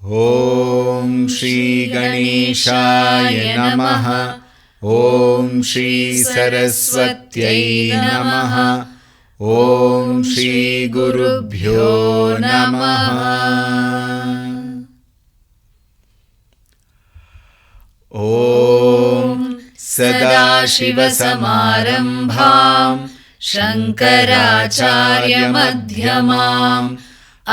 ॐ श्री गणेशाय नमः। ॐ श्री सरस्वत्यै नमः। ॐ श्री गुरुभ्यो नमः। ॐ सदाशिवसमारम्भां शङ्कराचार्यमध्यमाम्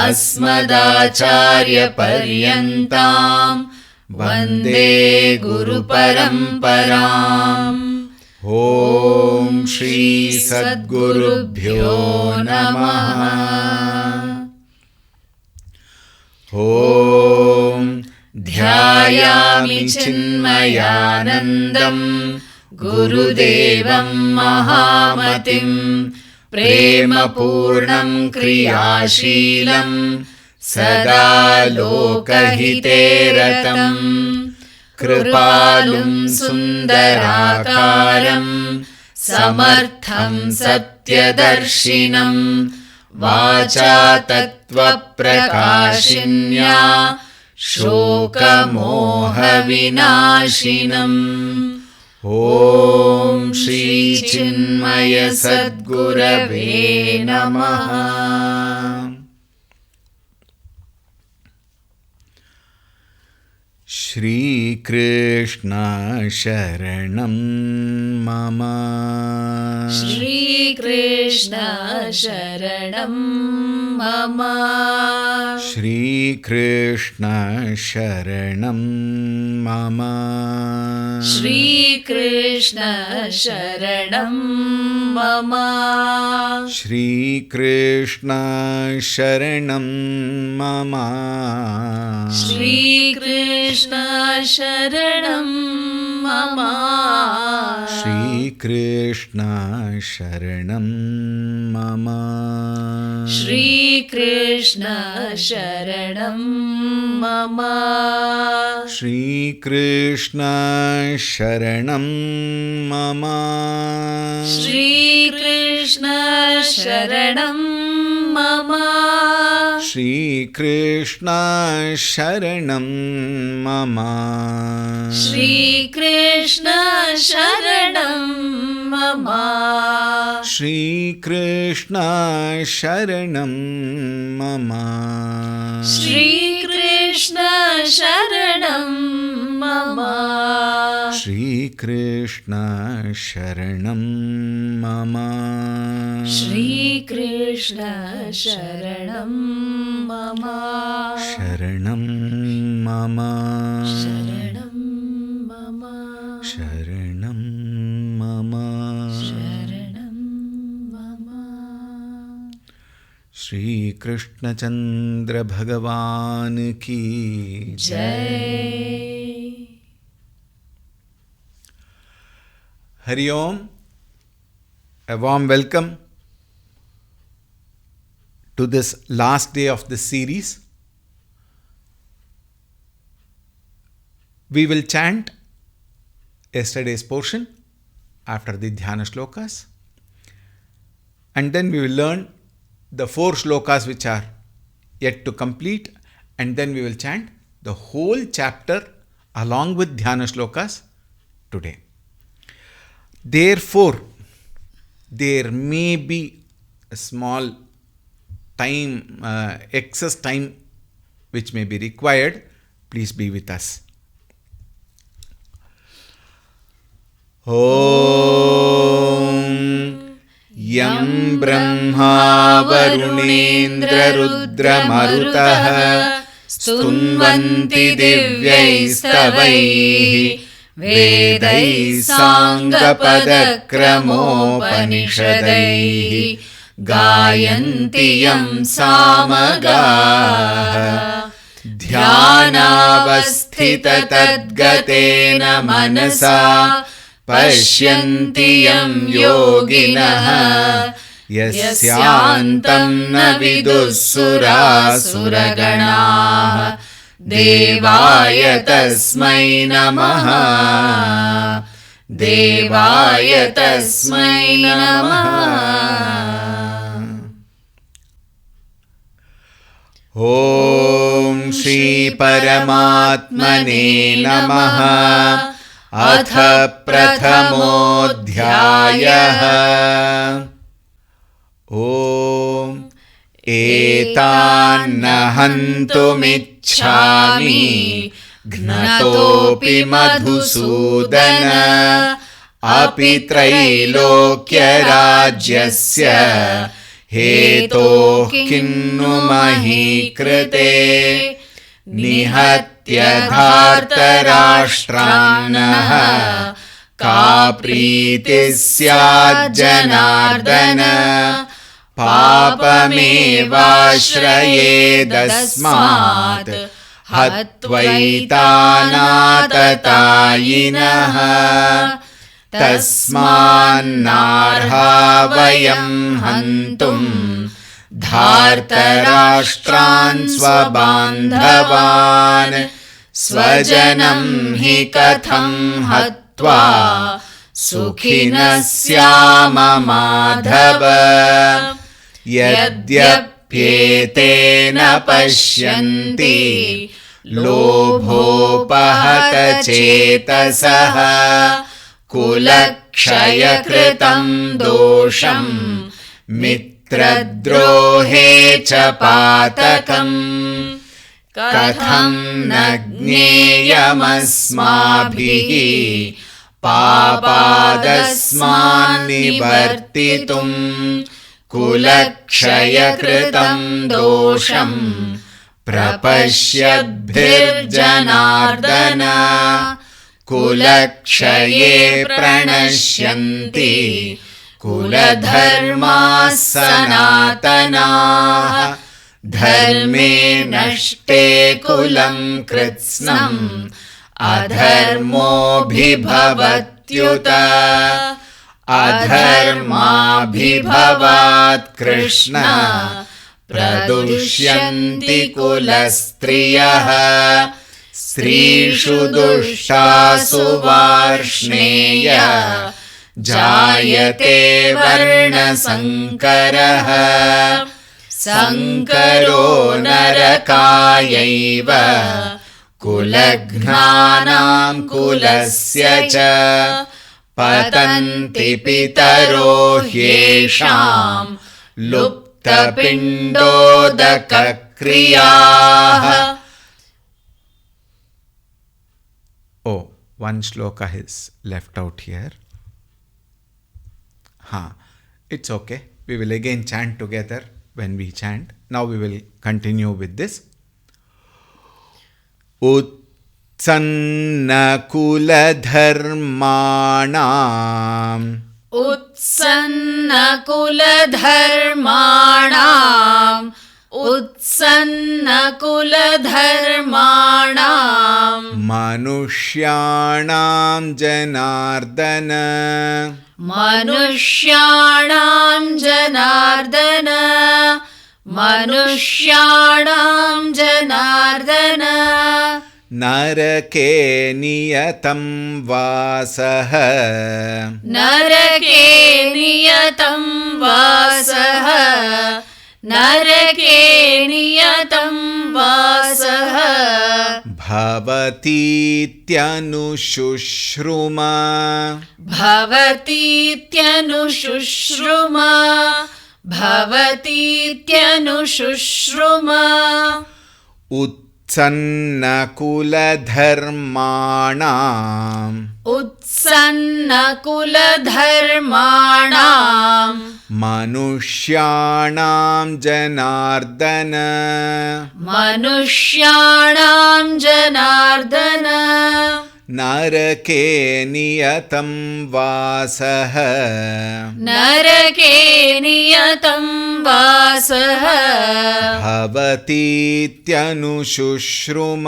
अस्मदाचार्यपर्यन्तां वन्दे गुरुपरम्पराम्। ॐ श्री सद्गुरुभ्यो नमः। ॐ ध्यायामि चिन्मयानन्दं गुरुदेवं महामतिं प्रेमपूर्णं क्रियाशीलं सदा लोकहिते रतं कृपालुं सुन्दराकारं समर्थं सत्यदर्शिनं वाचा तत्त्वप्रकाशिन्या शोकमोहविनाशिनम्। ॐ श्री चिन्मय सद्गुरवे नमः। श्रीकृष्ण शरणं मम। श्रीकृष्ण शरणं मम। श्रीकृष्ण शरणं मम। श्रीकृष्ण शरणं मम। श्रीकृष्ण शरणं मम। श्रीकृष्ण शरणं मम। श्रीकृष्ण शरणं मम। श्रीकृष्ण शरणं मम। श्रीकृष्ण शरणं मम। श्रीकृष्ण शरणं मम। श्रीकृष्ण शरणं मम। श्रीकृष्ण शरणं मम। श्रीकृष्ण शरणं मम। श्रीकृष्ण शरणं मम। श्रीकृष्ण शरणं मम। श्रीकृष्ण शरणं मम। शरणं मम। शरणं मम। शरणं मम। शरणं मम। श्री कृष्णचंद्र भगवान की जय। हरि ओम। A warm welcome to this last day of this series. We will chant yesterday's portion after the dhyana shlokas, and then we will learn the 4 shlokas which are yet to complete, and then we will chant the whole chapter along with dhyana shlokas today. Therefore, there may be a small time, excess time which may be required. Please be with us. Om Yam Brahma Varunendra Rudra Marutah Stunvanti Divyaistavaihi Vedai Sangapadakramopaniषदैः गायन्ति यं सामगाः ध्यानावस्थिततद्गतेन मनसा पश्यन्ति यं योगिनः यस्यान्तं न विदुःसुरासुरगणाः देवाय तस्मै नमः। देवाय तस्मै नमः। ॐ श्रीपरमात्मने नमः। अथ प्रथमोऽध्यायः। ॐ एतान्न हन्तुमिच्छामि घ्नतोऽपि मधुसूदन। अपि त्रैलोक्यराज्यस्य हेतोः किन्नु मही कृते। निहत्य धार्तराष्ट्रान्नः का प्रीतिः स्याज्जनार्दन। पापमेवाश्रयेदस्मात् हत्वैतानाततायिनः। तस्मान्नार्हा वयं हन्तुं धार्तराष्ट्रान् स्वबान्धवान्। स्वजनं हि कथं हत्वा सुखिनः स्याम माधव। यद्यप्येतेन पश्यन्ति लोभोपहतचेतसः। कुलक्षयकृतं दोषं मित्रद्रोहे च पातकम्। कथं न ज्ञेयमस्माभिः पापादस्मान्निवर्तितुम्। कुलक्षयकृतं दोषं प्रपश्यद्भिर्जनार्दन। कुलक्षये प्रणश्यन्ति कुलधर्माः सनातनाः। धर्मे नष्टे कुलं कृत्स्नम् अधर्मोऽभिभवत्युत। अधर्माभिभवात् कृष्ण प्रदुष्यन्ति कुलस्त्रियः। स्त्रीषु दुष्टासु वार्ष्णेय जायते वर्णसङ्करः। सङ्करो नरकायैव कुलघ्नानां कुलस्य च। पतन्ति पितरो ह्येषां लुप्तपिण्डोदकक्रियाः। Oh, one shloka is left out here. It's okay. We will again chant together when we chant. Now we will continue with this. Utsannakuladharmanam. उत्सन्नकुलधर्माणाम् उत्सन्नकुलधर्माणाम् मनुष्याणां जनार्दन। मनुष्याणां जनार्दन मनुष्याणां जनार्दन। नरके नियतं वासः। नरके नियतं वासः नरके नियतं वासः। भवतीत्यनुशुश्रुम। भवतीत्यनुशुश्रुम भवतीत्यनुशुश्रुम। उत्सन्नकुलधर्माणाम् उत्सन्नकुलधर्माणाम् मनुष्याणां जनार्दन। मनुष्याणां जनार्दन। नरके नियतं वासः। नरके नियतं वासः। भवतीत्यनुशुश्रुम।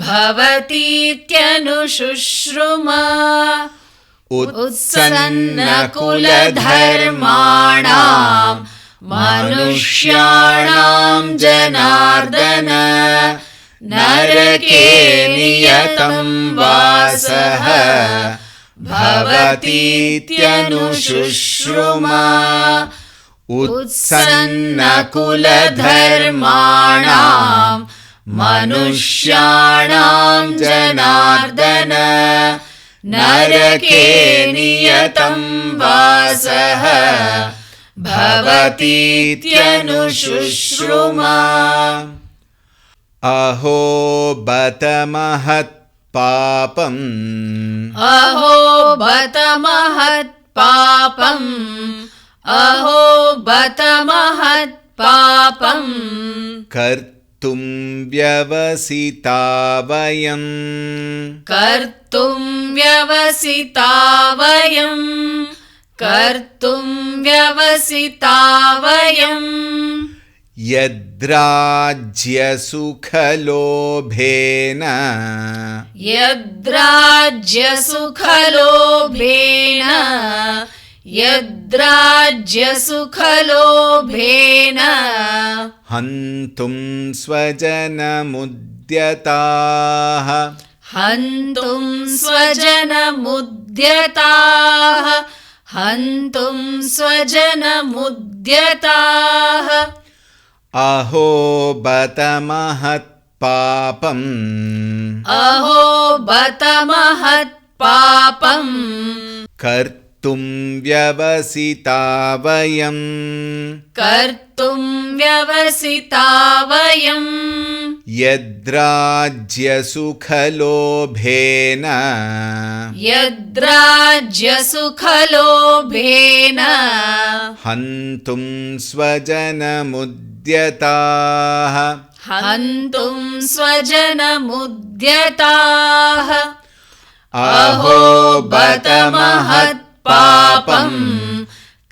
भवतीत्यनुशुश्रुम। उत्सन्नकुलधर्माणां मनुष्याणां जनार्दन। नरके नियतं वासः। भवतीत्यनुशुश्रुम। उत्सन्नकुलधर्माणां मनुष्याणां जनार्दन नरके नियतं वासः भवतीत्यनुशुश्रुमा अहो बत महत्पापम् अहो बत महत्पापम् अहो बत महत्पापम् कर्तुं व्यवसिता वयम् कर्तुं व्यवसिता वयम् कर्तुं व्यवसिता वयम् यद्राज्यसुखलोभेन यद्राज्यसुखलोभेन यद्राज्यसुखलोभेन हन्तुं स्वजनमुद्यताः हन्तुं स्वजनमुद्यताः हन्तुं स्वजनमुद्यताः अहो बत महत्पापम् अहो बत महत्पापम् कर्तुं व्यवसिता वयम् कर्तुं व्यवसिता वयम् यद्राज्यसुखलोभेन यद्राज्यसुखलोभेन हन्तुं स्वजनमुद्यताः हन्तुं स्वजनमुद्यताः अहो बत महत्पापम्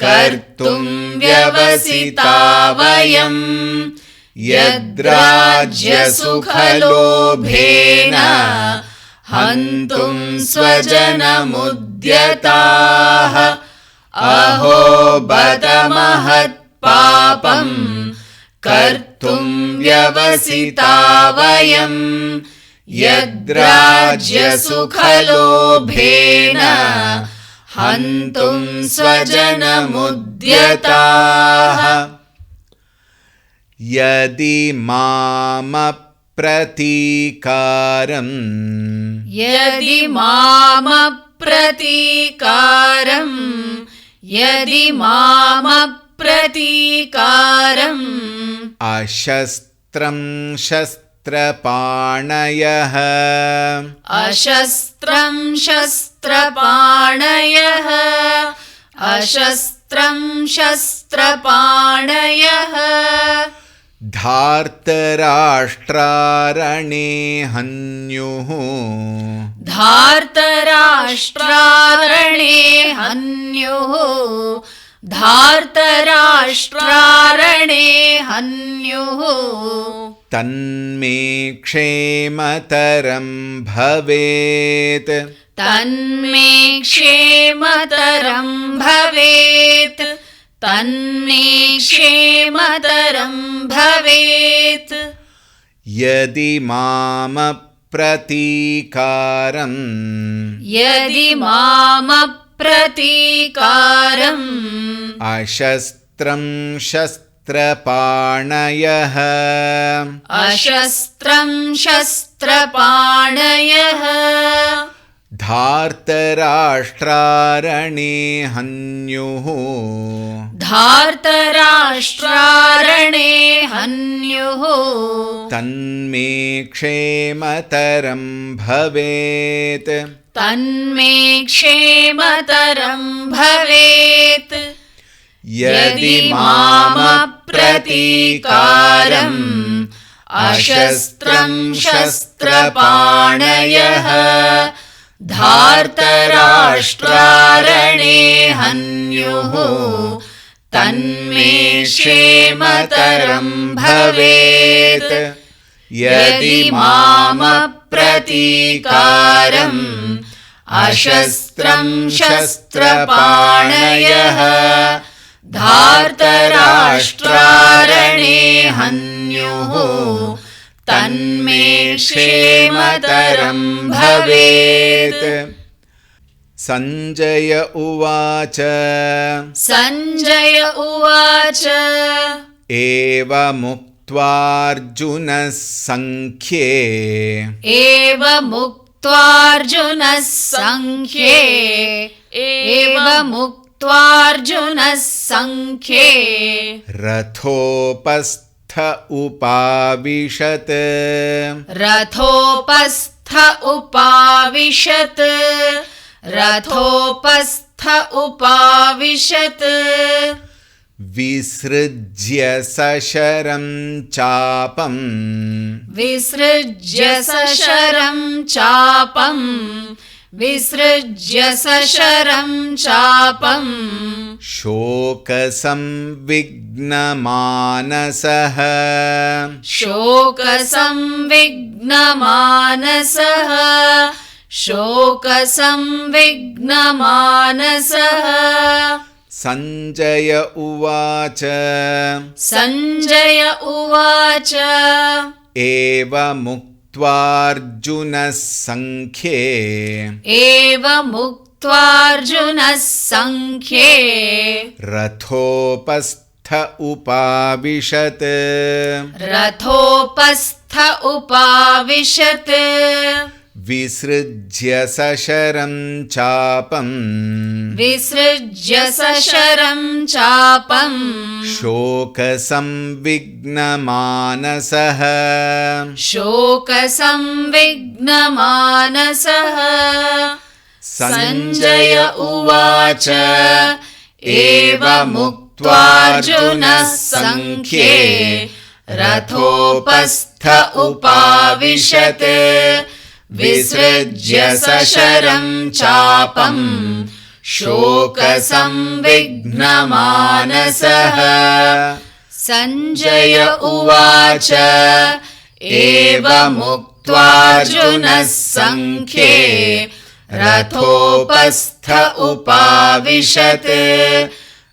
कर्तुं व्यवसिता वयम् यद्राज्यसुखलोभेन हन्तुं स्वजनमुद्यताः अहो बत महत्पापम् कर्तुं व्यवसिता वयम् यद्राज्यसुखलोभेन हन्तुं स्वजनमुद्यताः यदि मामप्रतीकारम् यदि मामप्रतीकारम् यदि मामप्रतीकारम् अशस्त्रं शस्त्रपाणयः अशस्त्रं शस्त्रपाणयः अशस्त्रं शस्त्रपाणयः धार्तराष्ट्रारणे हन्युः धार्तराष्ट्रारणे हन्युः धार्तराष्ट्रारणे हन्युः तन्मे क्षेमतरं भवेत् तन्मे क्षेमतरं भवेत् तन्मे क्षेमतरं भवेत् यदि मामप्रतीकारम् यदि मामप्रतीकारम् अशस्त्रं शस्त्रपाणयः अशस्त्रं शस्त्रपाणयः धार्तराष्ट्रारणे हन्युः धार्तराष्ट्रारणे हन्युः तन्मे क्षेमतरं भवेत् तन्मे क्षेमतरं भवेत् यदि मामप्रतीकारम् अशस्त्रं शस्त्रपाणयः धार्तराष्ट्रारणे हन्युः तन्मे क्षेमतरं भवेत् यदि मामप्रतीकारम् अशस्त्रं शस्त्रपाणयः धार्तराष्ट्रारणे हन्युः तन्मे क्षेमतरं भवेत् संजय उवाच संजय उवाच एवमुक्त्वा मुक्त्वार्जुनः संख्ये एवमुक्त्वार्जुनः संख्ये रथोपस्थ उपाविशत् विसृज्य सशरं चापम् शोकसंविघ्नमानसः संजय उवाच एवमुक्त्वार्जुनः संख्ये रथोपस्थ उपाविशत् विसृज्य सशरं चापम् शोकसंविघ्नमानसः संजय उवाच एवमुक्त्वार्जुनः संख्ये रथोपस्थ उपाविशत् विसृज्य सशरं चापम् शोकसंविघ्नमानसः संजय उवाच एवमुक्त्वार्जुनः संख्ये रथोपस्थ उपाविशत्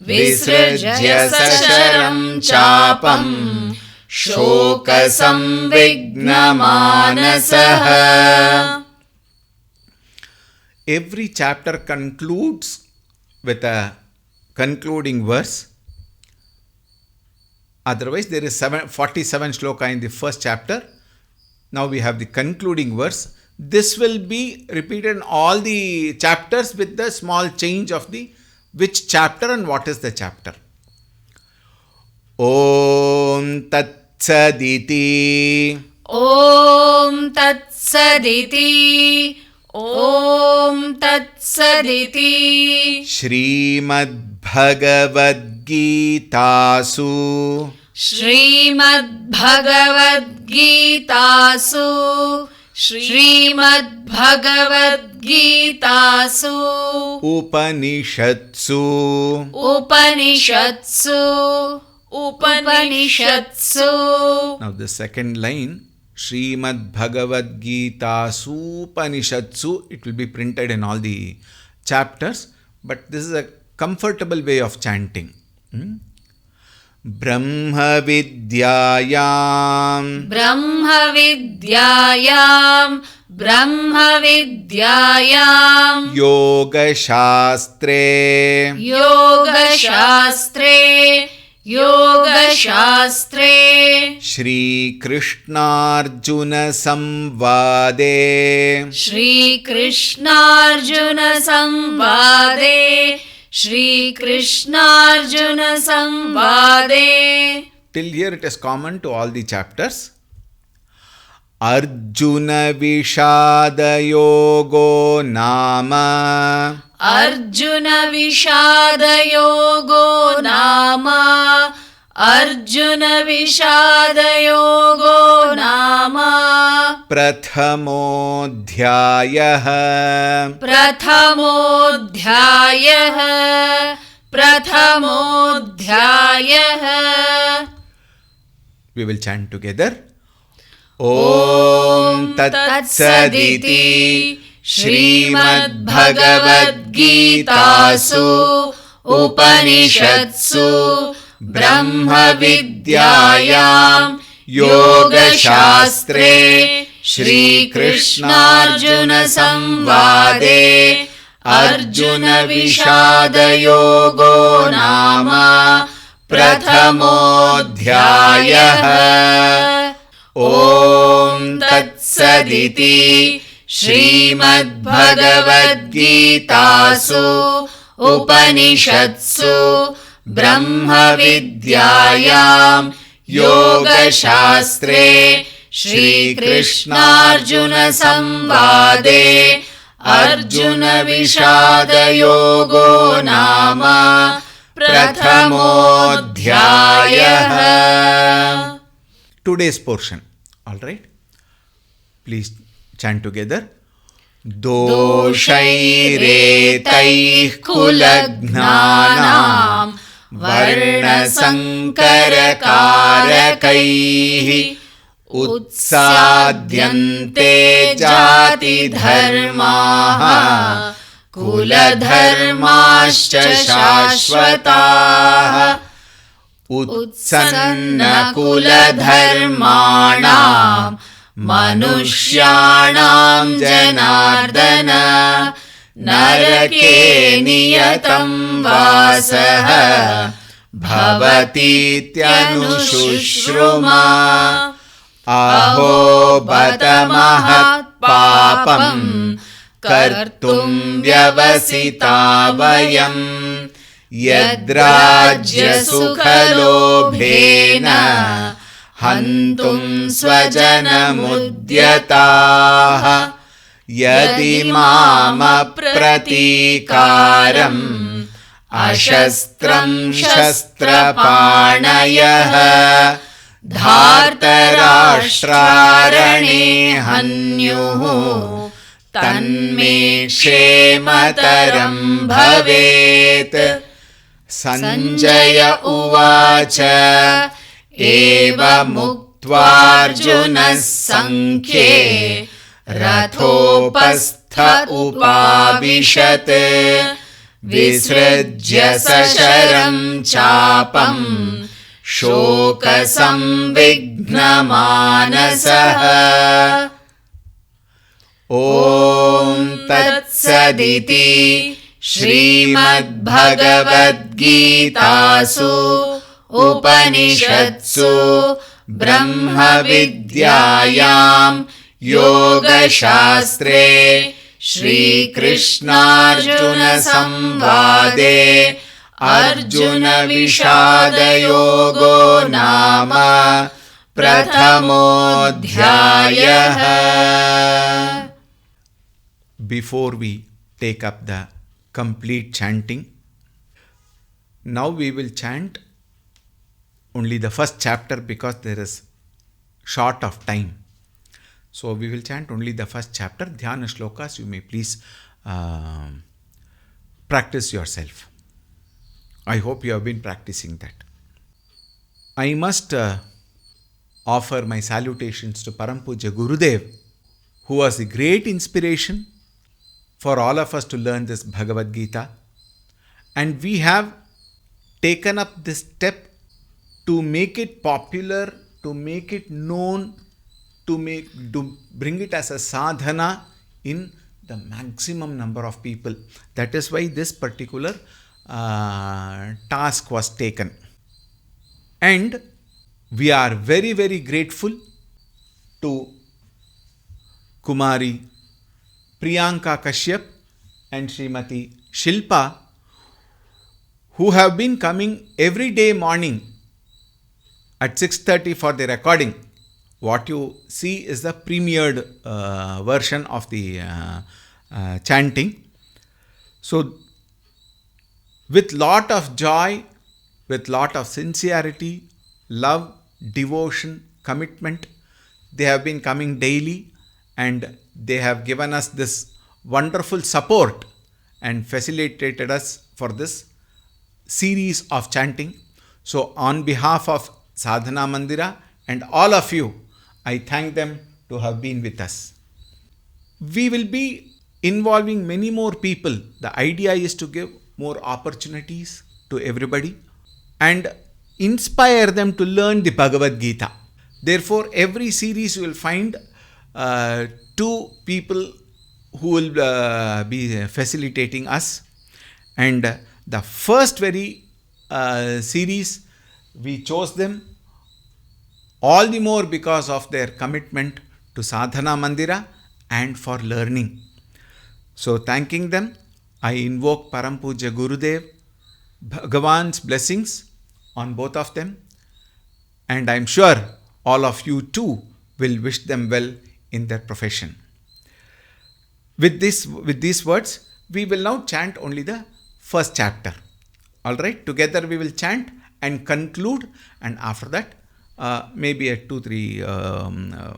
विसृज्य सशरं चापम् शोकसंविघ्नमानसः. Every chapter concludes with a concluding verse. Otherwise, there is 47 shloka in the first chapter. Now we have the concluding verse. This will be repeated in all the chapters with the small change of the which chapter and what is the chapter. Om Tat Saditi. Om Tatsaditi. Shrimad Bhagavad Gitasu. Upanishatsu. Now the second line, Srimad Bhagavad Gitasu Upanishatsu, it will be printed in all the chapters, but this is a comfortable way of chanting. Brahma Vidyayam Yoga Shastre Shri Krishna Arjuna Samvade Till here it is common to all the chapters. Arjuna Vishada Yogo Nama Prathamodhyayah. We will chant together. Om Tat Saditi. Shrimad Bhagavad Gitasu Upanishatsu Brahma Vidyayam Yoga Shastre Shri Krishna Arjuna Samvade Arjuna Vishada Yogo Nama प्रथमोऽध्यायः। ॐ तत्सदिति श्रीमद्भगवद्गीतासु उपनिषत्सु ब्रह्मविद्यायां योगशास्त्रे श्रीकृष्णार्जुनसंवादे अर्जुनविषादयोगो नाम प्रथमोऽध्यायः. Today's portion. All right. Please chant together. दोषैरेतैः कुलघ्नानां वर्णसङ्करकारकैः उत्साद्यन्ते जातिधर्माः कुलधर्माश्च शाश्वताः. उत्सन्नकुलधर्माणां मनुष्याणां जनार्दन नरके नियतं वासः भवतीत्यनुशुश्रुमा. अहो बत महत्पापं कर्तुं व्यवसिता वयं यद्राज्यसुखलोभेन हन्तुं स्वजनमुद्यताः. यदिमामप्रतीकारम् अशस्त्रं शस्त्रपाणयः धार्तराष्ट्रारणे हन्युः तन्मे क्षेमतरं भवेत्. सञ्जय उवाच एवमुक्त्वार्जुनः सङ्ख्ये रथोपस्थ उपाविशत्. विसृज्य सशरं चापं शोकसंविघ्नमानसः. ॐ तत्सदिति श्रीमद्भगवद्गीतासु उपनिषत्सु ब्रह्मविद्यायां योगशास्त्रे श्रीकृष्णार्जुनसंवादे अर्जुनविषादयोगो नाम प्रथमोऽध्यायः. Before we take up the complete chanting, now we will chant only the first chapter because there is short of time. So we will chant only the first chapter. Dhyana shlokas, you may please practice yourself. I hope you have been practicing that. I must offer my salutations to Param Pujya Gurudev, who was a great inspiration for all of us to learn this Bhagavad Gita. And we have taken up this step to make it popular, to make it known, to bring it as a sadhana in the maximum number of people. That is why this particular task was taken. And we are very, very grateful to Kumari Priyanka Kashyap and Srimati Shilpa, who have been coming every day morning at 6:30 for the recording. What you see is the premiered version of the chanting. So, with lot of joy, with lot of sincerity, love, devotion, commitment, they have been coming daily and they have given us this wonderful support and facilitated us for this series of chanting. So, on behalf of Sadhana Mandira and all of you, I thank them to have been with us. We will be involving many more people. The idea is to give more opportunities to everybody and inspire them to learn the Bhagavad Gita. Therefore, every series you will find two people who will be facilitating us. And the first very series We chose them all the more because of their commitment to Sadhana Mandira and for learning. So thanking them, I invoke Param Pujya Gurudev, Bhagavan's blessings on both of them, and I am sure all of you too will wish them well in their profession. With these words, we will now chant only the first chapter. Alright, together we will chant and conclude, and after that maybe 2-3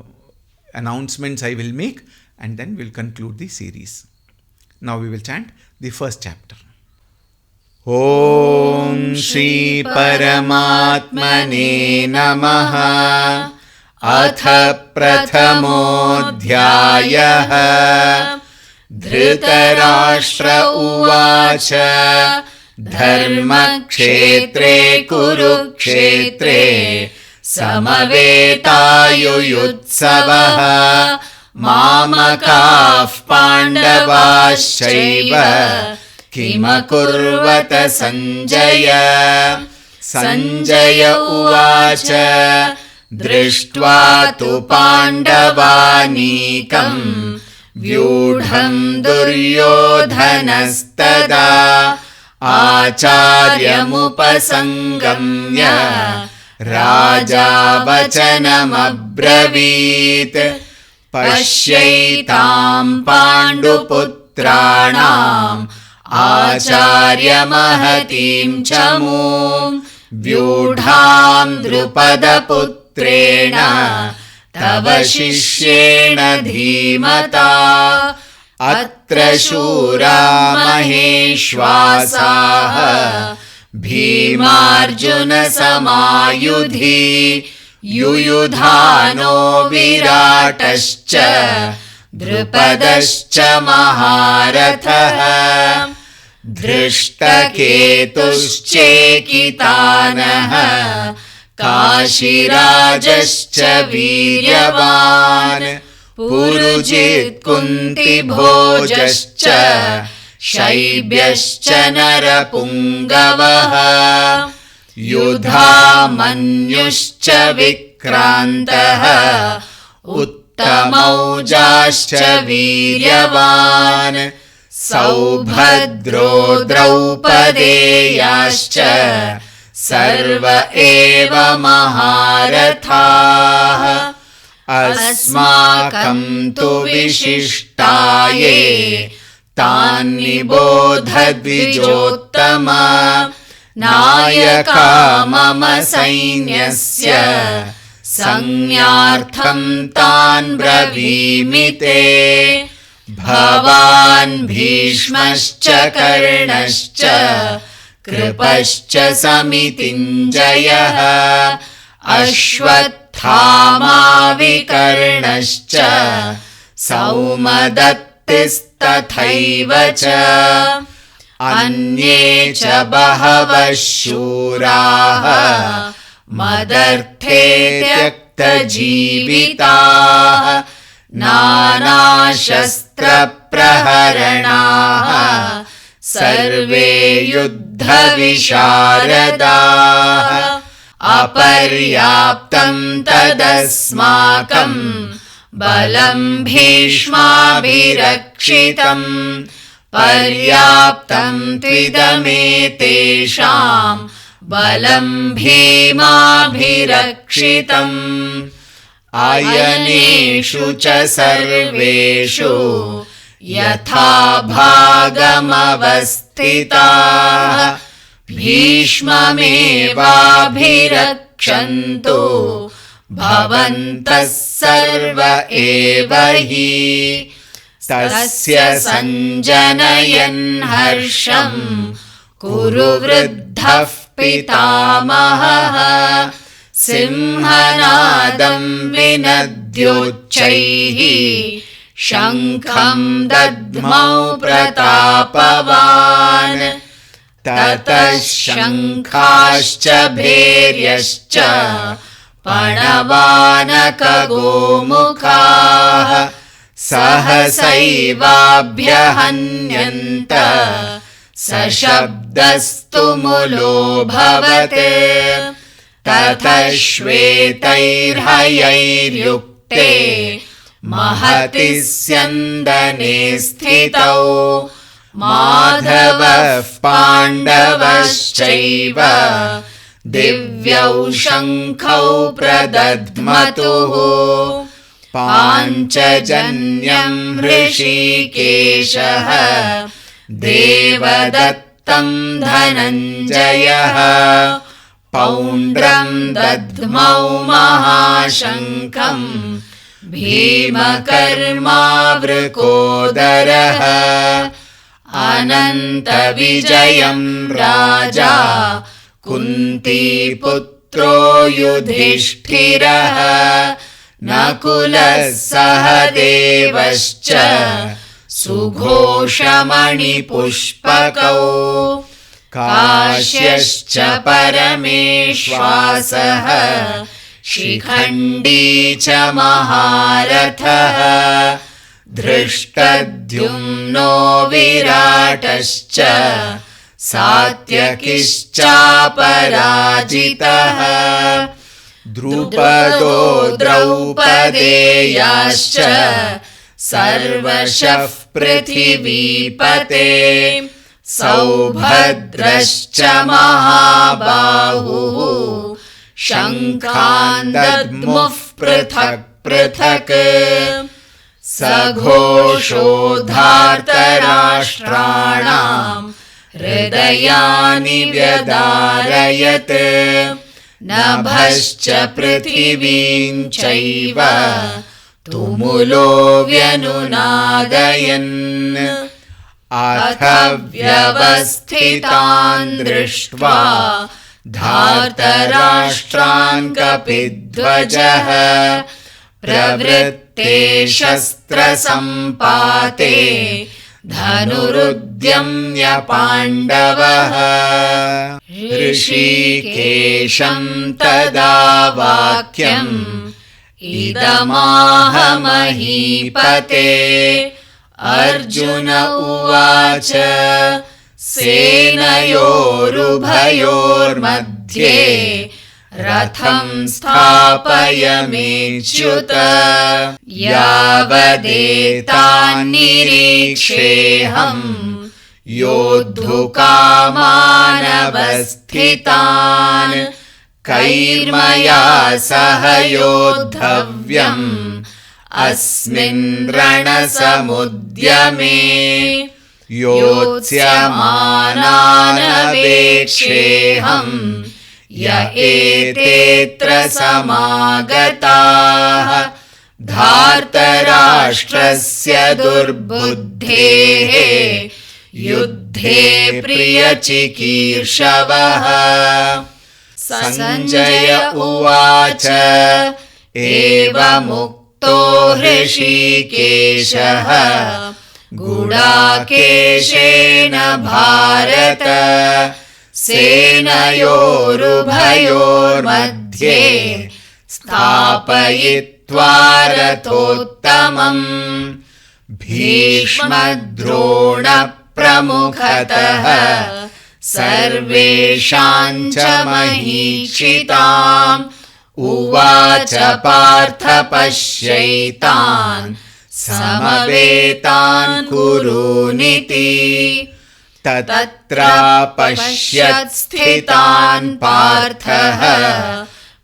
announcements I will make, and then we'll conclude the series. Now we will chant the first chapter. Om Shri Paramatmane Namaha. Atha Prathamodhyayah. Dhritarashtra Uvacha. Dharmakshetre Kurukshetre Samavetaayuyutsavah Mamakah Pandavaschaiva Kimakurvata Sanjaya. Sanjaya Uvacha Drishtva tu Pandavanikam Vyudham Duryodhanastada Acharyamupasangamya Raja Vachanamabravit. Pashyaitam Panduputranam Acharya Mahatim Chamum Vyudham Drupadaputrena Tava Shishyena Dhimata. Atra Shura Maheshwasaha Bhimarjuna Samayudhi Yuyudhano Viratascha Drupadascha Maharatha Drishtaketuschekitanaha Kashirajascha Viryavan Purujit Kunti Bhojascha Shaibyascha Narapungavaha Yudhamanyuscha Vikrantaha Uttamaujascha Viryavan Saubhadro Draupadeyascha Sarva eva Maharathaha Asmakam tu Vishishtaye Tan Nibodhadvijottama Nayaka Mama Sainyasya Sanyartham Tan Bravimite. Bhavan Bhishmascha Karnascha Kripascha Samitinjayah Ashwathama Vikarnascha Saumadattistathaiva cha Anye cha Bahava Shuraha Madarthe Tyakta Jivitaha Nana Shastra Praharanaha Sarve Yuddha Visharadaha Aparyaptam Tadasmakam Balam Bhishma Bhirakshitam Paryaptam Tvidametesham Balam Bhima Bhirakshitam Ayaneshu cha sarveshu Yatha bhagamavastitah Bhishmameva bhirakshantu Bhavantas sarva eva hi. Tasya sanjanayan harsham Kuru vruddhah pitamaha Simhanadam vinadyochaihi Shankham dadmau pratapavan Tatah shankhascha bheryascha Panavanaka gomukha Sahasaivabhyahanyanta Sashabdastu mulo bhavate ततः श्वेतैर्हयैर्युक्ते महति स्यन्दने स्थितौ माधवः पाण्डवश्चैव दिव्यौ शङ्खौ प्रदध्मतुः पाञ्चजन्यं हृषीकेशः देवदत्तं धनञ्जयः पौण्ड्रं दद्मौ महाशङ्खं भीमकर्मावृकोदरः अनन्तविजयं राजा कुन्तीपुत्रो युधिष्ठिरः नकुलः सहदेवश्च सुघोषमणिपुष्पकौ काश्यश्च परमेश्वासः शिखण्डी च महारथः धृष्टद्युम्नो विराटश्च सात्यकिश्चापराजितः द्रुपदो द्रौपदेयाश्च सर्वशः पृथिवीपते सौभद्रश्च महाबाहुः शङ्खान् दद्मुः पृथक् पृथक् सघोषोद्धार्तराष्ट्राणां हृदयानि व्यदारयत् नभश्च पृथिवीं चैव तुमुलो व्यनुनादयन् अथ व्यवस्थितान् दृष्ट्वा धार्तराष्ट्रान् कपिध्वजः प्रवृत्ते शस्त्रसम्पाते धनुरुद्यम्य पाण्डवः ऋषिकेशं तदा वाक्यम् इदमाह महीपते अर्जुन उवाच सेनयोरुभयोर्मध्ये रथं स्थापयमेच्युत यावदेतान्निरीक्षेऽहं योद्धुकामानवस्थितान् कैर्मया सह योद्धव्यम् अस्मिन् रणसमुद्यमे योत्स्यमानानवेक्षेऽहं य एतेऽत्र समागताः धार्तराष्ट्रस्य दुर्बुद्धेः युद्धे प्रियचिकीर्षवः सञ्जय उवाच एवमुक्तो हृषीकेशः गुडाकेशेन भारत सेनयोरुभयोर्मध्ये स्थापयित्वा रथोत्तमम् भीष्मद्रोणप्रमुखतः सर्वेषां च महीक्षिताम् उवाच पार्थ पश्यैतान् समवेतान् कुरूनिति तत्रापश्यत् स्थितान् पार्थः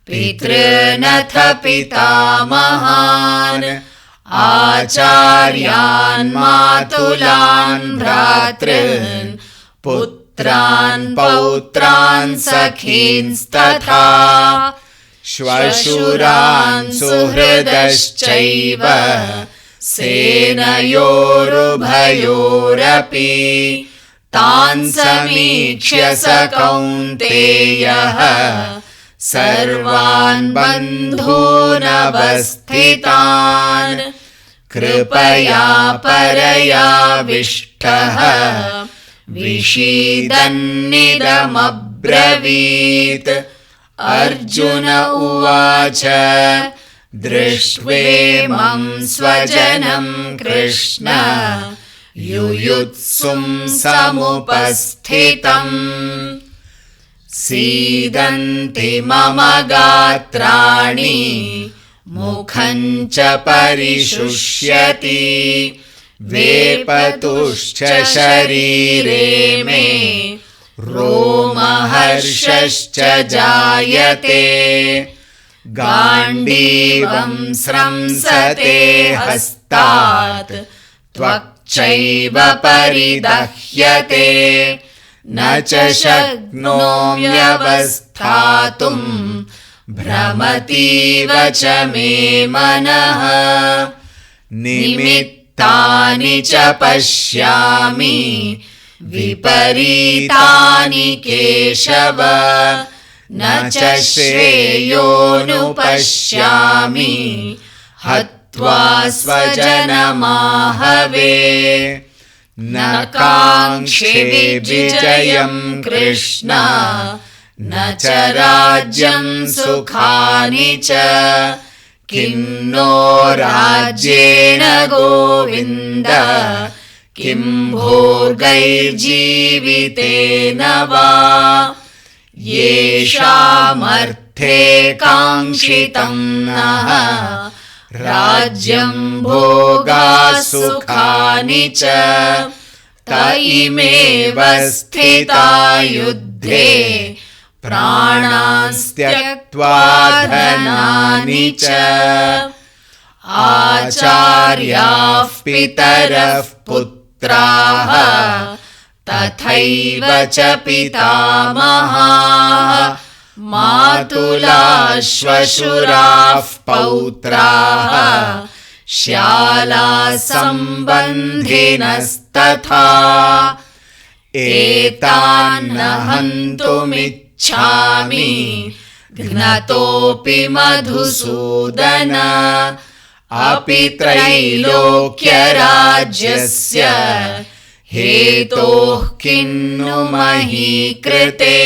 पितॄनथ पितामहान् आचार्यान् मातुलान् भ्रातॄन् पुत्रान् पौत्रान् सखींस्तथा श्वशुरान् सुहृदश्चैव सेनयोरुभयोरपि तान् समीक्ष्य स कौन्तेयः सर्वान् बन्धूनवस्थितान् कृपया परयाविष्टः विषीदन्निदमब्रवीत् अर्जुन उवाच दृष्ट्वेमं स्वजनं कृष्ण युयुत्सुं समुपस्थितम् सीदन्ति मम गात्राणि मुखं च परिशुष्यति वेपतुश्च शरीरे मे रोमहर्षश्च जायते गाण्डीवं स्रंसते हस्तात् त्वक्चैव परिदह्यते न च शक्नोम्यवस्थातुं भ्रमतीव च मे मनः निमित्तानि च पश्यामि विपरीतानि केशव न च श्रेयोनुपश्यामि हत्वा स्वजनमाहवे न काङ्क्षे विजयं कृष्ण न च राज्यं सुखानि च किं नो राज्येन गोविन्द किं भोगैर्जीवितेन वा येषामर्थे काङ्क्षितं नः राज्यं भोगाः सुखानि च त इमेव स्थिता युद्धे प्राणान् त्यक्त्वा धनानि च आचार्याः पितरः पुत्राः तथैव च पितामहाः मातुलाः श्वशुराः पौत्राः श्यालाः सम्बन्धिनस्तथा एतान्न हन्तुमिच्छामि घ्नतोऽपि मधुसूदन अपि त्रैलोक्यराज्यस्य हेतोः किन्नु मही कृते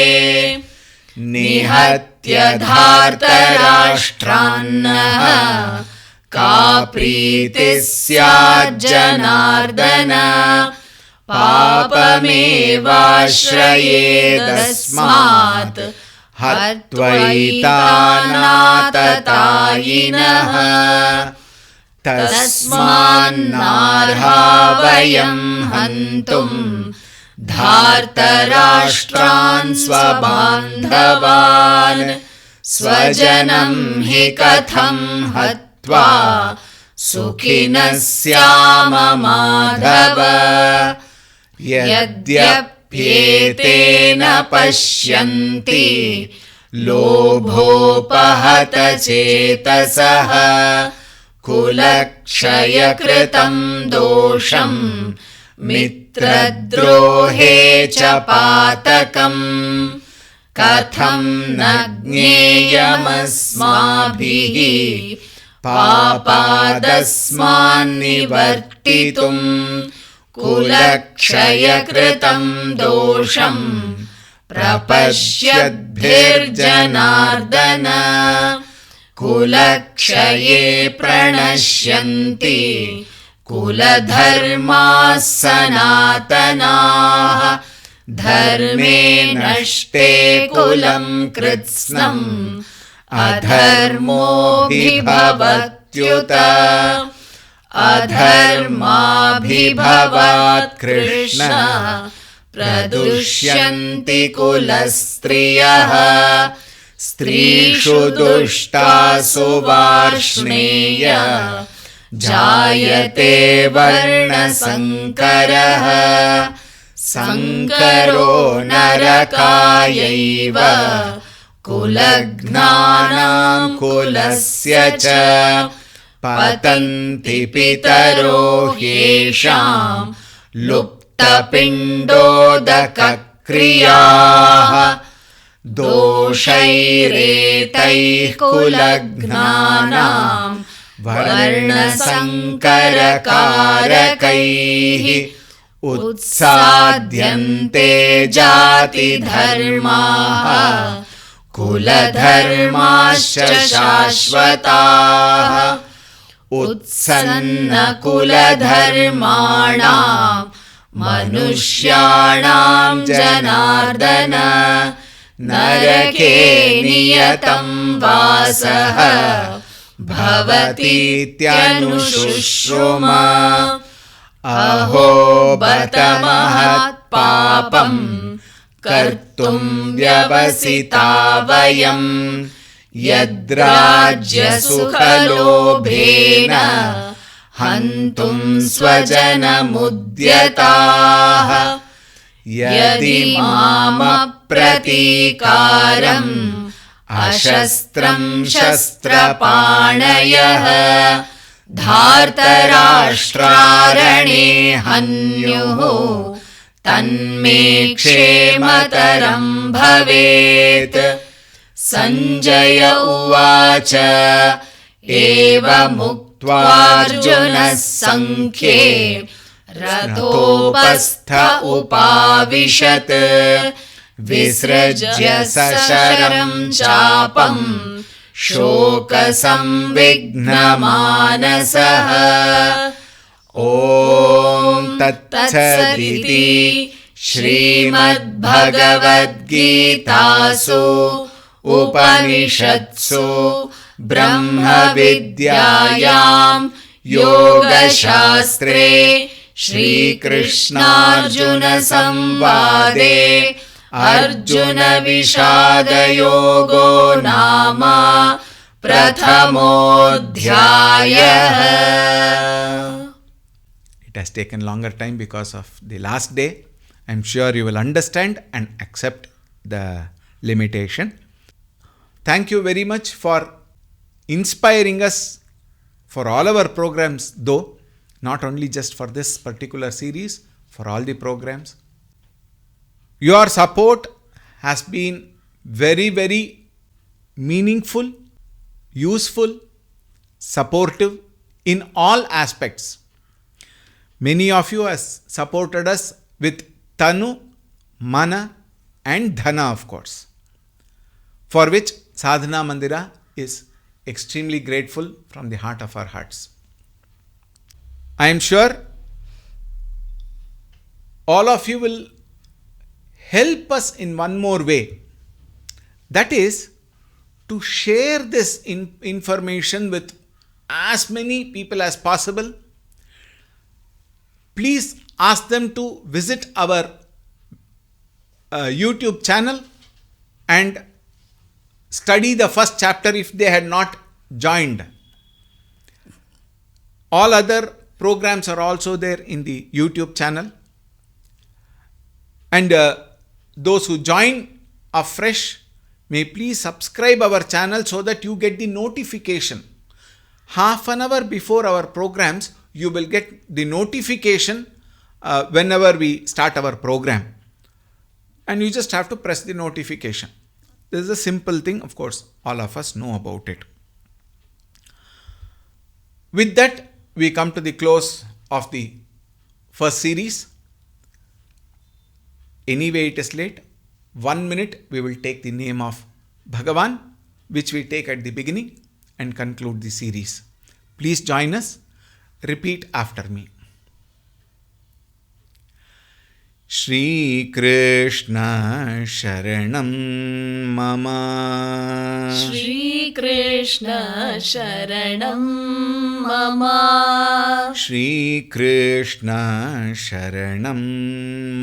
निहत्य धार्तराष्ट्रान्नः का प्रीतिः स्याज्जनार्दन पापमेवाश्रयेदस्मात् हत्वैतानाततायिनः तस्मान्नार्हा वयं हन्तुं धार्तराष्ट्रान् स्वबान्धवान् स्वजनं हि कथं हत्वा सुखिनः स्याम माधव यद्यप्येतेन पश्यन्ति लोभोपहत चेतसः कुलक्षयकृतं दोषं मित्रद्रोहे च पातकम् कथं न ज्ञेयमस्माभिः पापादस्मान्निवर्तितुं कुलक्षयकृतं दोषं प्रपश्यद्भिर्जनार्दन कुलक्षये प्रणश्यन्ति कुलधर्माः सनातनाः धर्मे नष्टे कुलं कृत्स्नम् अधर्मोऽभिभवत्युत अधर्माभिभवात् कृष्ण प्रदुष्यन्ति कुलस्त्रियः स्त्रीषु दुष्टासु वार्ष्णेय जायते वर्णसङ्करः सङ्करो नरकायैव कुलघ्नानां कुलस्य च पतन्ति पितरो ह्येषां लुप्तपिण्डोदकक्रियाः दोषैरेतैः कुलघ्नानां वर्णसङ्करकारकैः उत्साद्यन्ते जातिधर्माः कुलधर्माश्च शाश्वताः उत्सन्नकुलधर्माणां मनुष्याणां जनार्दन नरके नियतं वासः भवतीत्यनुशुश्रुम अहो बत महत्पापं कर्तुं व्यवसिता वयं यद्राज्यसुखलोभेन हन्तुं स्वजनमुद्यताः यदि मामप्रतीकारम् अशस्त्रं शस्त्रपाणयः धार्तराष्ट्रारणे हन्युः तन्मे क्षेमतरं भवेत्। सञ्जय उवाच एवमुक्त्वार्जुनः सङ्ख्ये रथोपस्थ उपाविशत् विसृज्य सशरं चापं शोकसंविघ्नमानसः। ॐ तत्सदिति श्रीमद्भगवद्गीतासु उपनिषत्सु ब्रह्मविद्यायां योगशास्त्रे श्रीकृष्णार्जुनसंवादे अर्जुनविषादयोगो नाम प्रथमोऽध्यायः। It has taken longer time because of the last day. I am sure you will understand and accept the limitation. Thank you very much for inspiring us for all our programs, though not only just for this particular series, for all the programs. Your support has been very, very meaningful, useful, supportive in all aspects. Many of you have supported us with Tanu, Mana and Dhana, of course, for which Sadhana Mandira is extremely grateful from the heart of our hearts. I am sure all of you will help us in one more way. That is to share this information with as many people as possible. Please ask them to visit our YouTube channel and study the first chapter if they had not joined. All other programs are also there in the YouTube channel. And those who join afresh may please subscribe our channel so that you get the notification. Half an hour before our programs, you will get the notification whenever we start our program. And you just have to press the notification. This is a simple thing, of course, all of us know about it. With that, we come to the close of the first series. Anyway, it is late. 1 minute, we will take the name of Bhagavan, which we take at the beginning and conclude the series. Please join us. Repeat after me. Shri Krishna Sharanam Mama. Shri Krishna Sharanam Mama. Shri Krishna Sharanam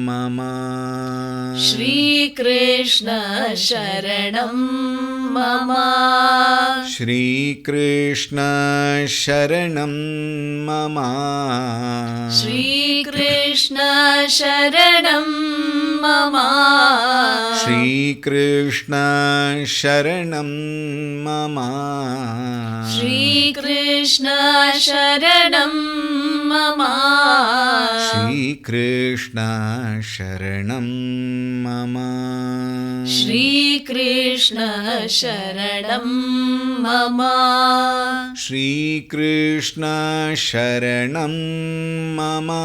Mama. Shri Krishna Sharanam Mama. Shri Krishna Sharanam Mama. Shri Krishna Sharanam Mama. Shri Krishna Sharanam Mama. Shri Krishna Sharanam Mama. Shri Krishna Sharanam Mama. Shri Krishna Sharanam Mama. Shri Krishna Sharanam Mama.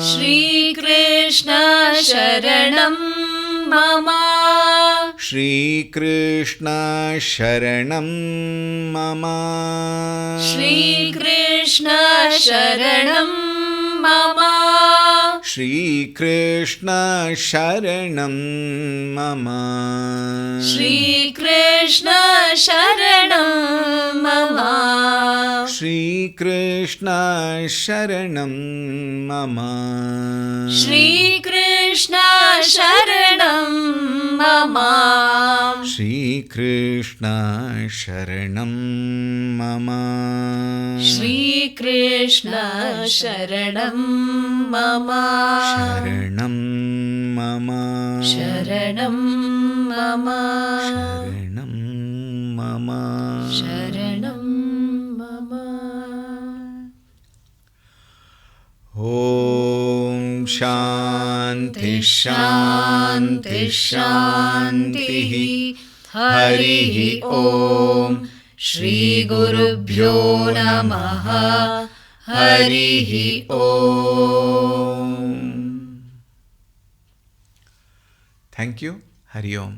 Shri Krishna Sharanam Mama. Shri Krishna Sharanam Mama. Shri Krishna Sharanam Mama. Shri Krishna शरणं मम श्रीकृष्ण शरणं मम श्रीकृष्ण शरणं मम श्रीकृष्ण शरणं मम श्रीकृष्ण शरणं मम श्रीकृष्ण शरणं मम शरणं मम शरणं मम शरणं मम शरणं मम ॐ शान्ति शान्ति शान्तिः हरिः ॐ श्रीगुरुभ्यो नमः हरिः ॐ Thank you. Hari Om.